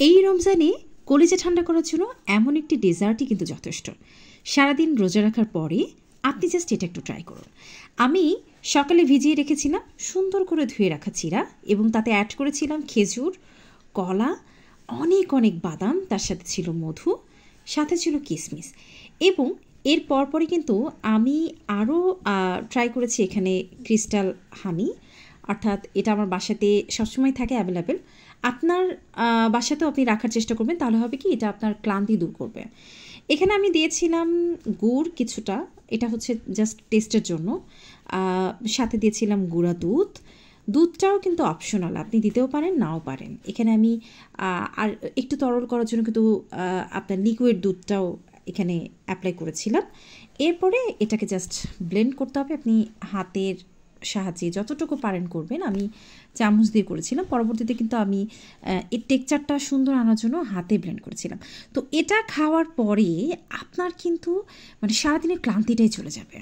এই রমজানে কলিজা ঠান্ডা করার জন্য এমন একটি ডেজার্টই কিন্তু যথেষ্ট। সারাদিন রোজা রাখার পরে আপনি জাস্ট এটা একটু ট্রাই করুন। আমি সকালে ভিজিয়ে রেখেছিলাম সুন্দর করে ধুয়ে রাখা চিরা এবং তাতে অ্যাড করেছিলাম খেজুর, কলা, অনেক অনেক বাদাম, তার সাথে ছিল মধু, সাথে ছিল কিশমিশ এবং এর পরপরই কিন্তু আমি আরও ট্রাই করেছি এখানে ক্রিস্টাল হানি, অর্থাৎ এটা আমার বাসাতে সবসময় থাকে অ্যাভেলেবেল। আপনার বাসাতেও আপনি রাখার চেষ্টা করবেন, তাহলে হবে কি এটা আপনার ক্লান্তি দূর করবে। এখানে আমি দিয়েছিলাম গুড় কিছুটা, এটা হচ্ছে জাস্ট টেস্টের জন্য। সাথে দিয়েছিলাম গুঁড়া দুধ। দুধটাও কিন্তু অপশনাল, আপনি দিতেও পারেন নাও পারেন। এখানে আমি আর একটু তরল করার জন্য কিন্তু আপনার লিকুইড দুধটাও এখানে অ্যাপ্লাই করেছিলাম। এরপরে এটাকে জাস্ট ব্লেন্ড করতে হবে। আপনি হাতের সাহায্যে যতটুকু পারেন করবেন। আমি চামচ দিয়ে করেছিলাম, পরবর্তীতে কিন্তু আমি এর টেক্সচারটা সুন্দর আনার জন্য হাতে ব্লেন্ড করেছিলাম। তো এটা খাওয়ার পরে আপনার কিন্তু মানে সারাদিনের ক্লান্তিটাই চলে যাবে।